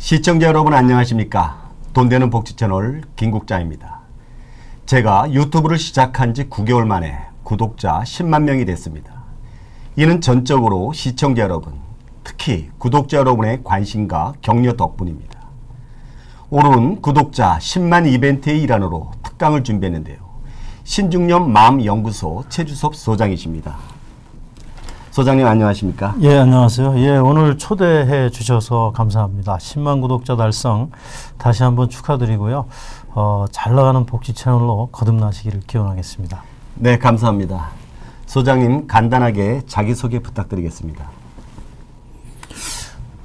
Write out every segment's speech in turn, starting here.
시청자 여러분 안녕하십니까? 돈되는 복지 채널 김국장입니다. 제가 유튜브를 시작한 지 9개월 만에 구독자 10만 명이 됐습니다. 이는 전적으로 시청자 여러분, 특히 구독자 여러분의 관심과 격려 덕분입니다. 오늘은 구독자 10만 이벤트의 일환으로 특강을 준비했는데요. 신중년 마음연구소 최주섭 소장이십니다. 소장님 안녕하십니까? 예, 안녕하세요. 예, 오늘 초대해 주셔서 감사합니다. 10만 구독자 달성 다시 한번 축하드리고요. 잘 나가는 복지 채널로 거듭나시기를 기원하겠습니다. 네, 감사합니다. 소장님 간단하게 자기소개 부탁드리겠습니다.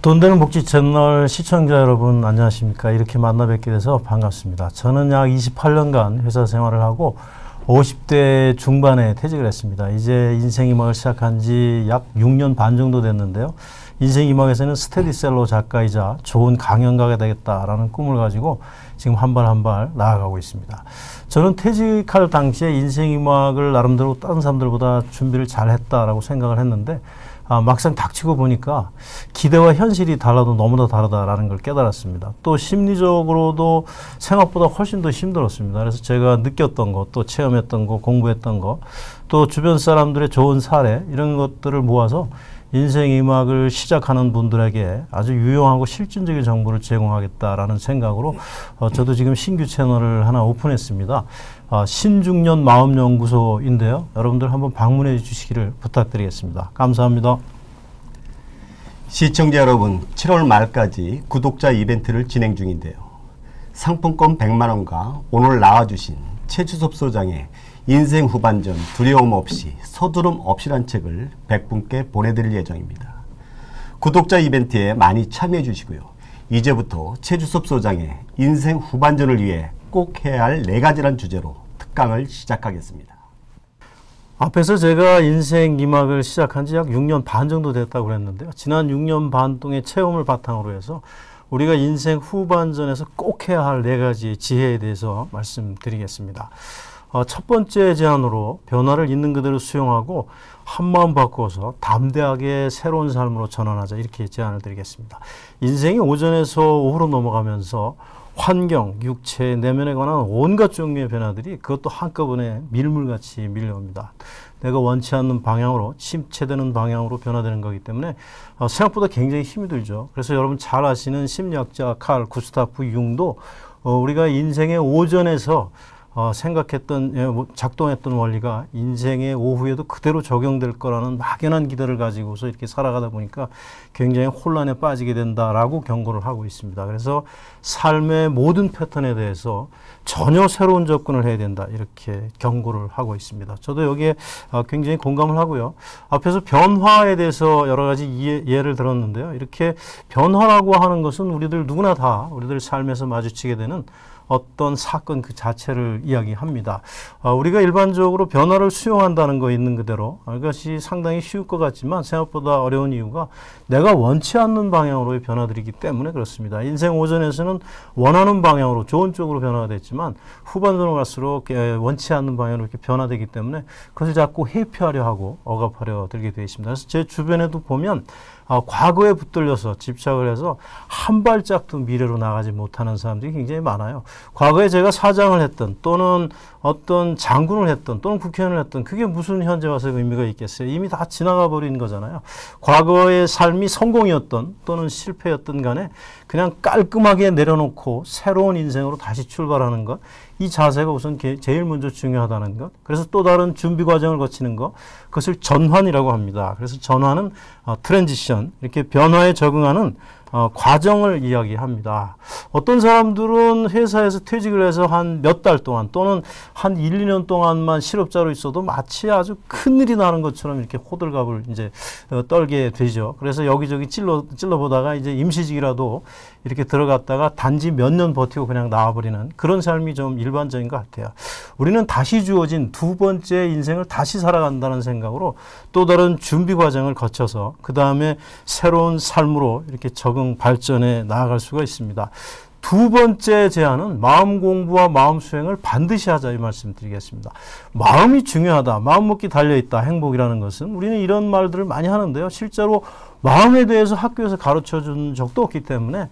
돈되는 복지 채널 시청자 여러분 안녕하십니까? 이렇게 만나 뵙게 돼서 반갑습니다. 저는 약 28년간 회사 생활을 하고 50대 중반에 퇴직을 했습니다. 이제 인생이막을 시작한 지 약 6년 반 정도 됐는데요. 인생이막에서는 스테디셀러 작가이자 좋은 강연가가 되겠다라는 꿈을 가지고 지금 한 발 한 발 나아가고 있습니다. 저는 퇴직할 당시에 인생이막을 나름대로 다른 사람들보다 준비를 잘했다라고 생각을 했는데 막상 닥치고 보니까 기대와 현실이 달라도 너무나 다르다라는 걸 깨달았습니다. 또 심리적으로도 생각보다 훨씬 더 힘들었습니다. 그래서 제가 느꼈던 것, 또 체험했던 것, 공부했던 것, 또 주변 사람들의 좋은 사례 이런 것들을 모아서 인생이막을 시작하는 분들에게 아주 유용하고 실질적인 정보를 제공하겠다라는 생각으로 저도 지금 신규 채널을 하나 오픈했습니다. 신중년 마음연구소인데요. 여러분들 한번 방문해 주시기를 부탁드리겠습니다. 감사합니다. 시청자 여러분, 7월 말까지 구독자 이벤트를 진행 중인데요. 상품권 100만 원과 오늘 나와주신 최주섭 소장의 인생 후반전 두려움 없이 서두름 없이란 책을 100분께 보내드릴 예정입니다. 구독자 이벤트에 많이 참여해 주시고요. 이제부터 최주섭 소장의 인생 후반전을 위해 꼭 해야 할 4가지란 주제로 특강을 시작하겠습니다. 앞에서 제가 인생 이막을 시작한 지 약 6년 반 정도 됐다고 그랬는데요. 지난 6년 반 동의 체험을 바탕으로 해서 우리가 인생 후반전에서 꼭 해야 할 4가지 지혜에 대해서 말씀드리겠습니다. 첫 번째 제안으로 변화를 있는 그대로 수용하고 한마음 바꾸어서 담대하게 새로운 삶으로 전환하자, 이렇게 제안을 드리겠습니다. 인생이 오전에서 오후로 넘어가면서 환경, 육체, 내면에 관한 온갖 종류의 변화들이 그것도 한꺼번에 밀물같이 밀려옵니다. 내가 원치 않는 방향으로, 침체되는 방향으로 변화되는 거기 때문에 생각보다 굉장히 힘이 들죠. 그래서 여러분 잘 아시는 심리학자 칼 구스타프 융도 우리가 인생의 오전에서 생각했던, 작동했던 원리가 인생의 오후에도 그대로 적용될 거라는 막연한 기대를 가지고서 이렇게 살아가다 보니까 굉장히 혼란에 빠지게 된다라고 경고를 하고 있습니다. 그래서 삶의 모든 패턴에 대해서 전혀 새로운 접근을 해야 된다, 이렇게 경고를 하고 있습니다. 저도 여기에 굉장히 공감을 하고요. 앞에서 변화에 대해서 여러 가지 예를 들었는데요. 이렇게 변화라고 하는 것은 우리들 누구나 다 우리들 삶에서 마주치게 되는 어떤 사건 그 자체를 이야기합니다. 우리가 일반적으로 변화를 수용한다는 거 있는 그대로, 이것이 상당히 쉬울 것 같지만 생각보다 어려운 이유가 내가 원치 않는 방향으로의 변화들이기 때문에 그렇습니다. 인생 오전에서는 원하는 방향으로 좋은 쪽으로 변화가 됐지만 후반으로 갈수록 원치 않는 방향으로 이렇게 변화되기 때문에 그것을 자꾸 회피하려 하고 억압하려 들게 되어 있습니다. 그래서 제 주변에도 보면 과거에 붙들려서 집착을 해서 한 발짝도 미래로 나가지 못하는 사람들이 굉장히 많아요. 과거에 제가 사장을 했던, 또는 어떤 장군을 했던, 또는 국회의원을 했던, 그게 무슨 현재 와서 의미가 있겠어요? 이미 다 지나가 버린 거잖아요. 과거의 삶이 성공이었던 또는 실패였던 간에 그냥 깔끔하게 내려놓고 새로운 인생으로 다시 출발하는 것, 이 자세가 우선 제일 먼저 중요하다는 것. 그래서 또 다른 준비 과정을 거치는 것, 그것을 전환이라고 합니다. 그래서 전환은 트랜지션, 이렇게 변화에 적응하는 과정을 이야기합니다. 어떤 사람들은 회사에서 퇴직을 해서 한 몇 달 동안 또는 한 1, 2년 동안만 실업자로 있어도 마치 아주 큰일이 나는 것처럼 이렇게 호들갑을 이제 떨게 되죠. 그래서 여기저기 찔러보다가 이제 임시직이라도 이렇게 들어갔다가 단지 몇 년 버티고 그냥 나와버리는 그런 삶이 좀 일반적인 것 같아요. 우리는 다시 주어진 두 번째 인생을 다시 살아간다는 생각으로 또 다른 준비 과정을 거쳐서 그 다음에 새로운 삶으로 이렇게 적응 발전해 나아갈 수가 있습니다. 두 번째 제안은 마음 공부와 마음 수행을 반드시 하자, 이 말씀 드리겠습니다. 마음이 중요하다. 마음 먹기 달려있다. 행복이라는 것은 우리는 이런 말들을 많이 하는데요. 실제로 마음에 대해서 학교에서 가르쳐 준 적도 없기 때문에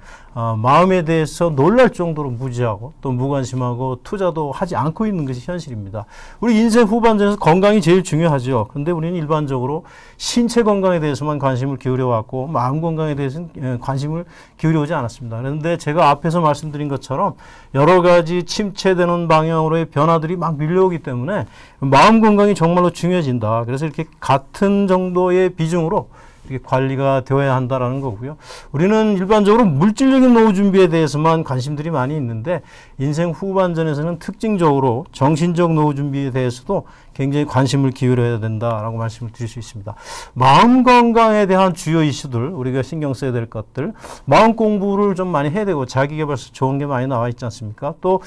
마음에 대해서 놀랄 정도로 무지하고 또 무관심하고 투자도 하지 않고 있는 것이 현실입니다. 우리 인생 후반전에서 건강이 제일 중요하죠. 그런데 우리는 일반적으로 신체 건강에 대해서만 관심을 기울여 왔고 마음 건강에 대해서는 관심을 기울여 오지 않았습니다. 그런데 제가 앞에서 말씀드린 것처럼 여러 가지 침체되는 방향으로의 변화들이 막 밀려오기 때문에 마음 건강이 정말로 중요해진다. 그래서 이렇게 같은 정도의 비중으로 이렇게 관리가 되어야 한다라는 거고요. 우리는 일반적으로 물질적인 노후 준비에 대해서만 관심들이 많이 있는데 인생 후반전에서는 특징적으로 정신적 노후 준비에 대해서도 굉장히 관심을 기울여야 된다라고 말씀을 드릴 수 있습니다. 마음 건강에 대한 주요 이슈들, 우리가 신경 써야 될 것들, 마음 공부를 좀 많이 해야 되고 자기계발서 좋은 게 많이 나와 있지 않습니까? 또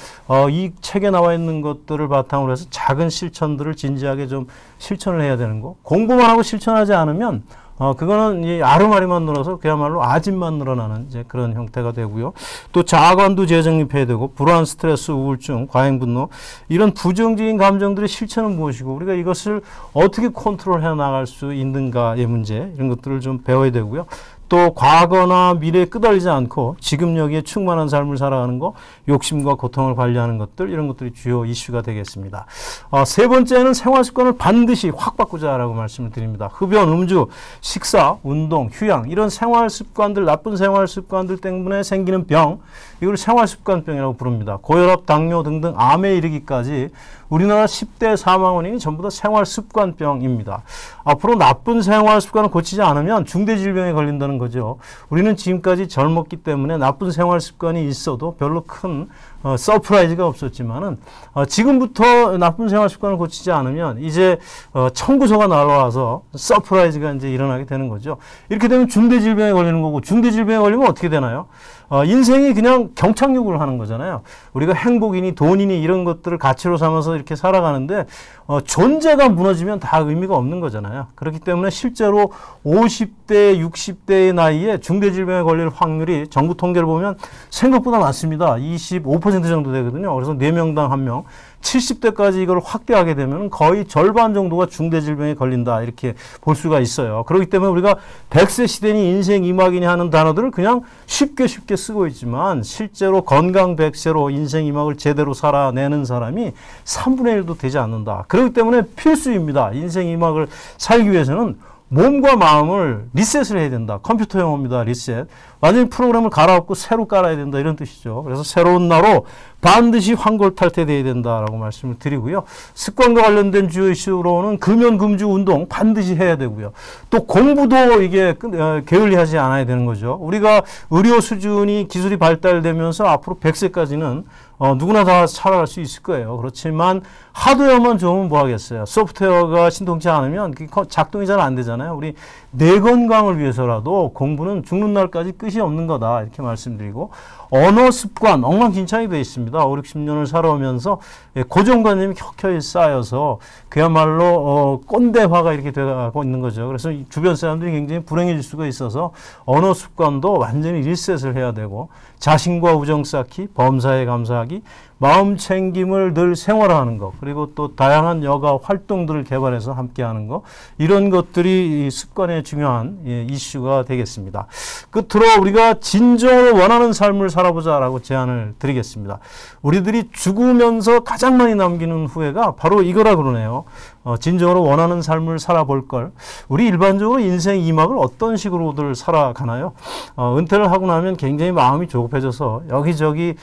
이 책에 나와 있는 것들을 바탕으로 해서 작은 실천들을 진지하게 좀 실천을 해야 되는 거. 공부만 하고 실천하지 않으면 그거는 이 아르마리만 늘어서 그야말로 아집만 늘어나는 이제 그런 형태가 되고요. 또 자아관도 재정립해야 되고 불안, 스트레스, 우울증, 과잉분노 이런 부정적인 감정들의 실체는 무엇이고 우리가 이것을 어떻게 컨트롤해 나갈 수 있는가의 문제 이런 것들을 좀 배워야 되고요. 또 과거나 미래에 끄달리지 않고 지금 여기에 충만한 삶을 살아가는 거, 욕심과 고통을 관리하는 것들 이런 것들이 주요 이슈가 되겠습니다. 세 번째는 생활 습관을 반드시 확 바꾸자라고 말씀을 드립니다. 흡연, 음주, 식사, 운동, 휴양 이런 생활 습관들, 나쁜 생활 습관들 때문에 생기는 병 이걸 생활 습관병이라고 부릅니다. 고혈압, 당뇨 등등 암에 이르기까지 우리나라 10대 사망 원인이 전부 다 생활 습관병입니다. 앞으로 나쁜 생활 습관을 고치지 않으면 중대 질병에 걸린다는 거죠. 우리는 지금까지 젊었기 때문에 나쁜 생활 습관이 있어도 별로 큰 서프라이즈가 없었지만은 지금부터 나쁜 생활 습관을 고치지 않으면 이제 청구서가 날아와서 서프라이즈가 이제 일어나게 되는 거죠. 이렇게 되면 중대 질병에 걸리는 거고 중대 질병에 걸리면 어떻게 되나요? 인생이 그냥 경착륙을 하는 거잖아요. 우리가 행복이니 돈이니 이런 것들을 가치로 삼아서 이렇게 살아가는데 존재가 무너지면 다 의미가 없는 거잖아요. 그렇기 때문에 실제로 50대, 60대의 나이에 중대질병에 걸릴 확률이 정부 통계를 보면 생각보다 많습니다. 25% 정도 되거든요. 그래서 4명당 1명. 70대까지 이걸 확대하게 되면 거의 절반 정도가 중대질병에 걸린다 이렇게 볼 수가 있어요. 그렇기 때문에 우리가 100세 시대니 인생 이막이니 하는 단어들을 그냥 쉽게 쓰고 있지만 실제로 건강 100세로 인생 이막을 제대로 살아내는 사람이 3분의 1도 되지 않는다. 그렇기 때문에 필수입니다. 인생 이막을 살기 위해서는 몸과 마음을 리셋을 해야 된다. 컴퓨터 용어입니다. 리셋. 완전히 프로그램을 갈아엎고 새로 깔아야 된다. 이런 뜻이죠. 그래서 새로운 나로 반드시 환골탈태돼야 된다라고 말씀을 드리고요. 습관과 관련된 주요 이슈로는 금연, 금주, 운동 반드시 해야 되고요. 또 공부도 이게 게을리하지 않아야 되는 거죠. 우리가 의료 수준이 기술이 발달되면서 앞으로 100세까지는 누구나 다 살아갈 수 있을 거예요. 그렇지만 하드웨어만 좋으면 뭐 하겠어요. 소프트웨어가 신통치 않으면 작동이 잘 안 되잖아요. 우리 뇌 건강을 위해서라도 공부는 죽는 날까지 끝이 없는 거다. 이렇게 말씀드리고 언어 습관 엉망진창이 되어 있습니다. 5, 60년을 살아오면서 고정관념이 켜켜이 쌓여서 그야말로 꼰대화가 이렇게 되어가고 있는 거죠. 그래서 주변 사람들이 굉장히 불행해질 수가 있어서 언어 습관도 완전히 리셋을 해야 되고 자신과 우정 쌓기, 범사에 감사하기, 마음 챙김을 늘 생활화하는 것, 그리고 또 다양한 여가 활동들을 개발해서 함께하는 것, 이런 것들이 이 습관의 중요한 이슈가 되겠습니다. 끝으로 우리가 진정으로 원하는 삶을 살아보자라고 제안을 드리겠습니다. 우리들이 죽으면서 가장 많이 남기는 후회가 바로 이거라 그러네요. 진정으로 원하는 삶을 살아볼 걸. 우리 일반적으로 인생 2막을 어떤 식으로들 살아가나요? 은퇴를 하고 나면 굉장히 마음이 조급해져서 여기저기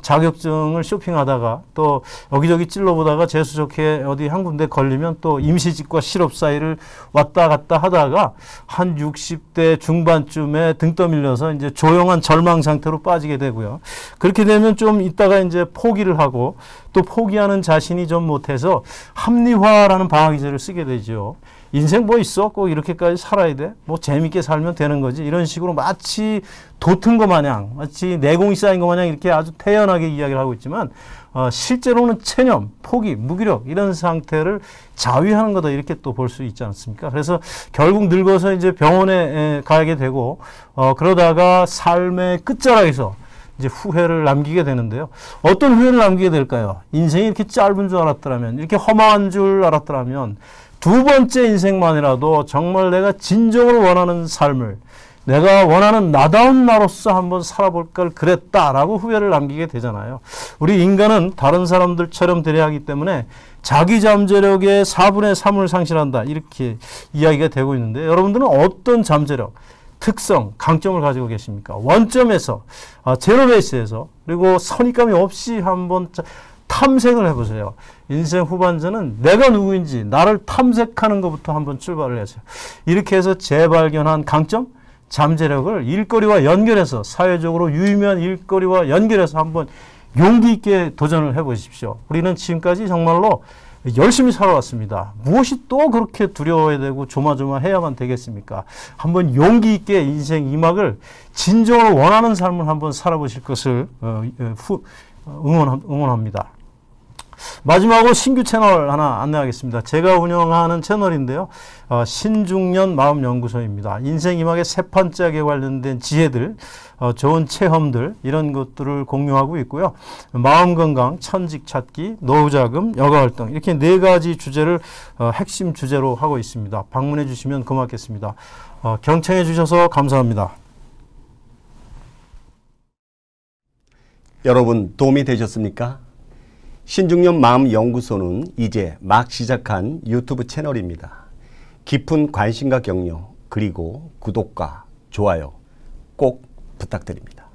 자격증을 쇼핑하다가 또 여기저기 찔러보다가 재수 좋게 어디 한 군데 걸리면 또 임시직과 실업 사이를 왔다 갔다 하다가 한 60대 중반쯤에 등 떠밀려서 이제 조용한 절망 상태로 빠지게 되고요. 그렇게 되면 좀 있다가 이제 포기를 하고 또 포기하는 자신이 좀 못해서 합리화라는 방어기제를 쓰게 되죠. 인생 뭐 있어? 꼭 이렇게까지 살아야 돼? 뭐 재밌게 살면 되는 거지. 이런 식으로 마치 도튼 것 마냥, 마치 내공이 쌓인 것 마냥 이렇게 아주 태연하게 이야기를 하고 있지만 실제로는 체념, 포기, 무기력 이런 상태를 자위하는 거다 이렇게 또 볼 수 있지 않습니까? 그래서 결국 늙어서 이제 병원에 가게 되고 그러다가 삶의 끝자락에서 이제 후회를 남기게 되는데요. 어떤 후회를 남기게 될까요? 인생이 이렇게 짧은 줄 알았더라면, 이렇게 험한 줄 알았더라면, 두 번째 인생만이라도 정말 내가 진정으로 원하는 삶을, 내가 원하는 나다운 나로서 한번 살아볼 걸 그랬다라고 후회를 남기게 되잖아요. 우리 인간은 다른 사람들처럼 되려 하기 때문에 자기 잠재력의 4분의 3을 상실한다, 이렇게 이야기가 되고 있는데, 여러분들은 어떤 잠재력, 특성, 강점을 가지고 계십니까? 원점에서, 제로베이스에서, 그리고 선입감이 없이 한번 탐색을 해보세요. 인생 후반전은 내가 누구인지 나를 탐색하는 것부터 한번 출발을 하세요. 이렇게 해서 재발견한 강점, 잠재력을 일거리와 연결해서, 사회적으로 유의미한 일거리와 연결해서 한번 용기 있게 도전을 해보십시오. 우리는 지금까지 정말로 열심히 살아왔습니다. 무엇이 또 그렇게 두려워야 되고 조마조마해야만 되겠습니까? 한번 용기 있게 인생 2막을 진정으로 원하는 삶을 한번 살아보실 것을 응원합니다. 마지막으로 신규 채널 하나 안내하겠습니다. 제가 운영하는 채널인데요. 신중년 마음연구소입니다. 인생 2막의 세 판짝에 관련된 지혜들, 좋은 체험들, 이런 것들을 공유하고 있고요. 마음건강, 천직 찾기, 노후자금, 여가활동, 이렇게 4가지 주제를 핵심 주제로 하고 있습니다. 방문해 주시면 고맙겠습니다. 경청해 주셔서 감사합니다. 여러분 도움이 되셨습니까? 신중년 마음연구소는 이제 막 시작한 유튜브 채널입니다. 깊은 관심과 격려, 그리고 구독과 좋아요 꼭 부탁드립니다.